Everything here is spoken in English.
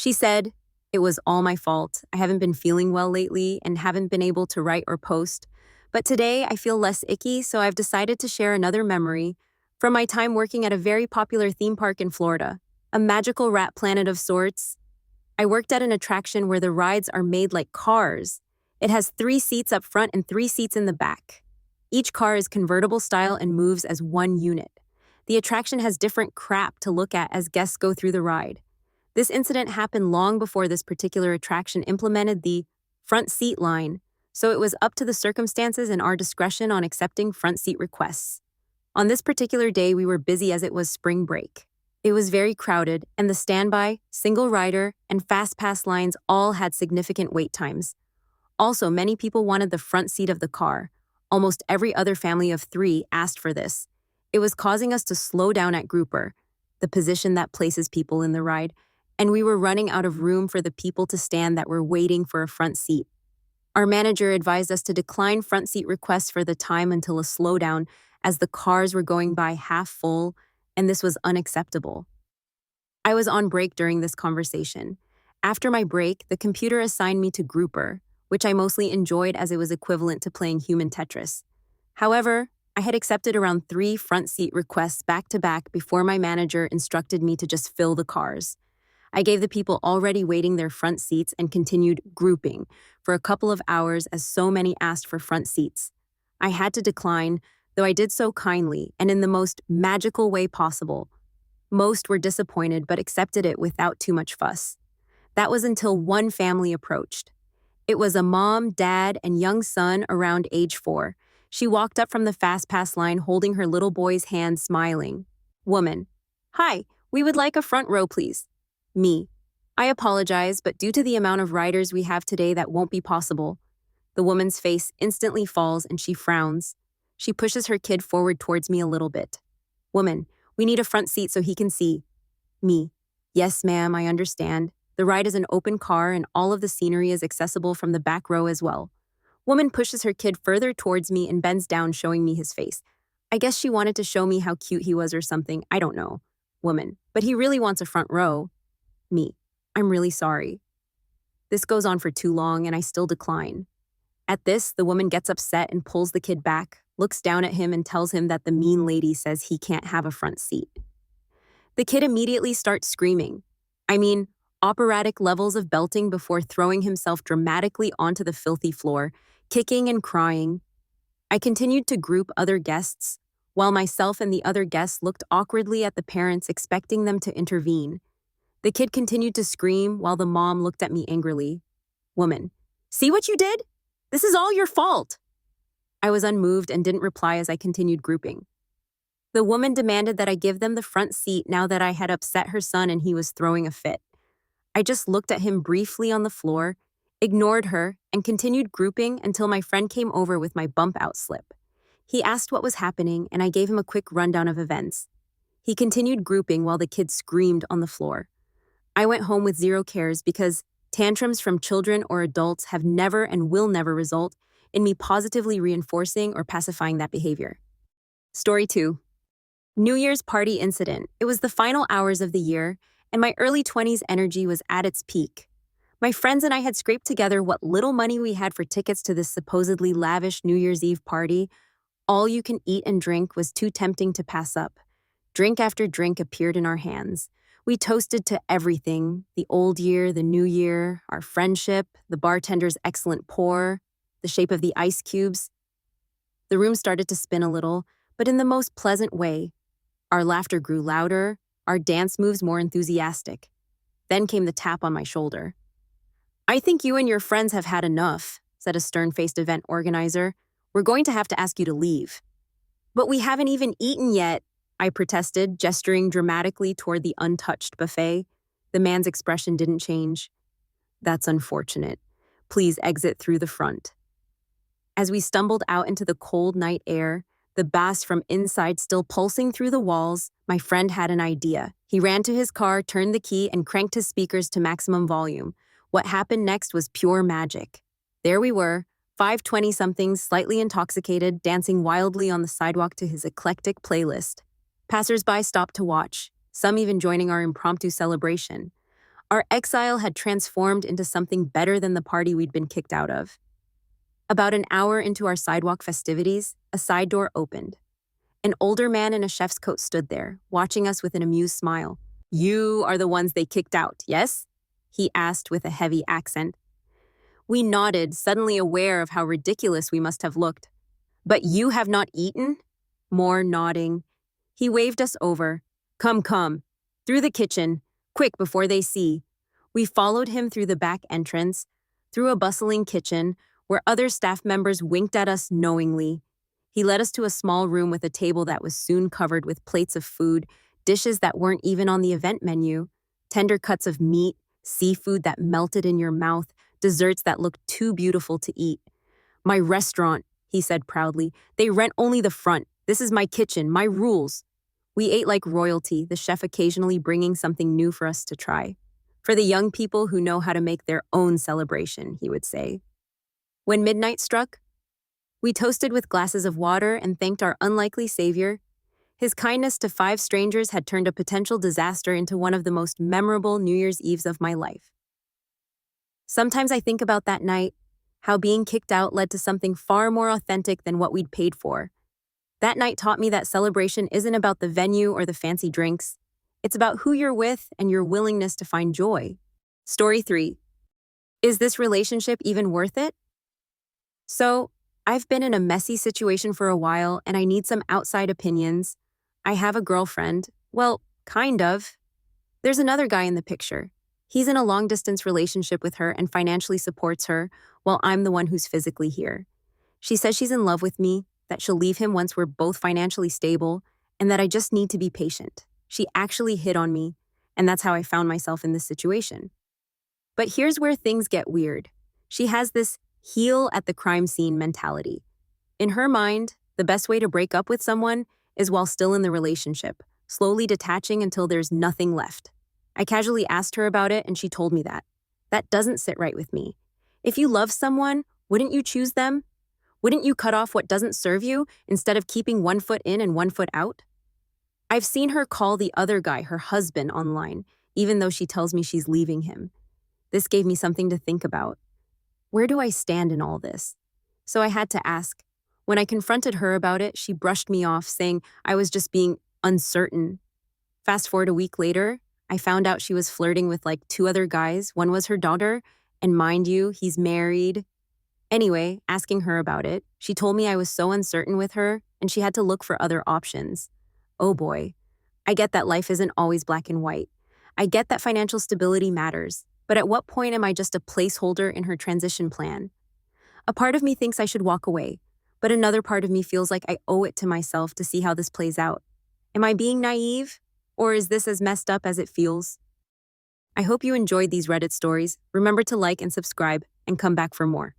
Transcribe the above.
She said, "It was all my fault. I haven't been feeling well lately and haven't been able to write or post. But today I feel less icky, so I've decided to share another memory from my time working at a very popular theme park in Florida, a magical rat planet of sorts. I worked at an attraction where the rides are made like cars. It has 3 seats up front and 3 seats in the back. Each car is convertible style and moves as one unit. The attraction has different crap to look at as guests go through the ride. This incident happened long before this particular attraction implemented the front seat line, so it was up to the circumstances and our discretion on accepting front seat requests. On this particular day, we were busy as it was spring break. It was very crowded, and the standby, single rider, and fast pass lines all had significant wait times. Also, many people wanted the front seat of the car. Almost every other family of 3 asked for this. It was causing us to slow down at grouper, the position that places people in the ride, and we were running out of room for the people to stand that were waiting for a front seat. Our manager advised us to decline front seat requests for the time until a slowdown as the cars were going by half full, and this was unacceptable. I was on break during this conversation. After my break, the computer assigned me to grouper, which I mostly enjoyed as it was equivalent to playing human Tetris. However, I had accepted around 3 front seat requests back to back before my manager instructed me to just fill the cars. I gave the people already waiting their front seats and continued grouping for a couple of hours as so many asked for front seats. I had to decline, though I did so kindly and in the most magical way possible. Most were disappointed but accepted it without too much fuss. That was until one family approached. It was a mom, dad, and young son around age 4. She walked up from the fast pass line holding her little boy's hand, smiling. Woman: "Hi, we would like a front row, please." Me: "I apologize, but due to the amount of riders we have today, that won't be possible." The woman's face instantly falls and she frowns. She pushes her kid forward towards me a little bit. Woman: "We need a front seat so he can see." Me: "Yes, ma'am, I understand. The ride is an open car and all of the scenery is accessible from the back row as well." Woman pushes her kid further towards me and bends down, showing me his face. I guess she wanted to show me how cute he was or something, I don't know. Woman: "But he really wants a front row." Me: "I'm really sorry." This goes on for too long and I still decline. At this, the woman gets upset and pulls the kid back, looks down at him and tells him that the mean lady says he can't have a front seat. The kid immediately starts screaming. I mean, operatic levels of belting before throwing himself dramatically onto the filthy floor, kicking and crying. I continued to group other guests, while myself and the other guests looked awkwardly at the parents, expecting them to intervene. The kid continued to scream while the mom looked at me angrily. Woman: "See what you did? This is all your fault." I was unmoved and didn't reply as I continued grouping. The woman demanded that I give them the front seat now that I had upset her son and he was throwing a fit. I just looked at him briefly on the floor, ignored her, and continued grouping until my friend came over with my bump out slip. He asked what was happening and I gave him a quick rundown of events. He continued grouping while the kid screamed on the floor. I went home with zero cares because tantrums from children or adults have never and will never result in me positively reinforcing or pacifying that behavior. Story 2. New Year's party incident. It was the final hours of the year, and my early 20s energy was at its peak. My friends and I had scraped together what little money we had for tickets to this supposedly lavish New Year's Eve party. All you can eat and drink was too tempting to pass up. Drink after drink appeared in our hands. We toasted to everything: the old year, the new year, our friendship, the bartender's excellent pour, the shape of the ice cubes. The room started to spin a little, but in the most pleasant way. Our laughter grew louder, our dance moves more enthusiastic. Then came the tap on my shoulder. "I think you and your friends have had enough," said a stern-faced event organizer. "We're going to have to ask you to leave." "But we haven't even eaten yet," I protested, gesturing dramatically toward the untouched buffet. The man's expression didn't change. "That's unfortunate. Please exit through the front." As we stumbled out into the cold night air, the bass from inside still pulsing through the walls, my friend had an idea. He ran to his car, turned the key, and cranked his speakers to maximum volume. What happened next was pure magic. There we were, 5 20-somethings, slightly intoxicated, dancing wildly on the sidewalk to his eclectic playlist. Passers-by stopped to watch, some even joining our impromptu celebration. Our exile had transformed into something better than the party we'd been kicked out of. About an hour into our sidewalk festivities, a side door opened. An older man in a chef's coat stood there, watching us with an amused smile. "You are the ones they kicked out, yes?" he asked with a heavy accent. We nodded, suddenly aware of how ridiculous we must have looked. "But you have not eaten?" More nodding. He waved us over. Come, come. Through the kitchen. Quick, before they see." We followed him through the back entrance, through a bustling kitchen, where other staff members winked at us knowingly. He led us to a small room with a table that was soon covered with plates of food, dishes that weren't even on the event menu, tender cuts of meat, seafood that melted in your mouth, desserts that looked too beautiful to eat. "My restaurant," he said proudly. "They rent only the front. This is my kitchen, my rules." We ate like royalty, the chef occasionally bringing something new for us to try. "For the young people who know how to make their own celebration," he would say. When midnight struck, we toasted with glasses of water and thanked our unlikely savior. His kindness to 5 strangers had turned a potential disaster into one of the most memorable New Year's Eves of my life. Sometimes I think about that night, how being kicked out led to something far more authentic than what we'd paid for. That night taught me that celebration isn't about the venue or the fancy drinks. It's about who you're with and your willingness to find joy. Story 3. Is this relationship even worth it? So, I've been in a messy situation for a while and I need some outside opinions. I have a girlfriend. Well, kind of. There's another guy in the picture. He's in a long-distance relationship with her and financially supports her, while I'm the one who's physically here. She says she's in love with me, that she'll leave him once we're both financially stable, and that I just need to be patient. She actually hit on me, and that's how I found myself in this situation. But here's where things get weird. She has this heal at the crime scene mentality. In her mind, the best way to break up with someone is while still in the relationship, slowly detaching until there's nothing left. I casually asked her about it and she told me that. That doesn't sit right with me. If you love someone, wouldn't you choose them? Wouldn't you cut off what doesn't serve you instead of keeping one foot in and one foot out? I've seen her call the other guy her husband online, even though she tells me she's leaving him. This gave me something to think about. Where do I stand in all this? So I had to ask. When I confronted her about it, she brushed me off, saying I was just being uncertain. Fast forward a week later, I found out she was flirting with like 2 other guys. One was her daughter, and mind you, he's married. Anyway, asking her about it, she told me I was so uncertain with her and she had to look for other options. Oh boy. I get that life isn't always black and white. I get that financial stability matters, but at what point am I just a placeholder in her transition plan? A part of me thinks I should walk away, but another part of me feels like I owe it to myself to see how this plays out. Am I being naive? Or is this as messed up as it feels? I hope you enjoyed these Reddit stories. Remember to like and subscribe and come back for more.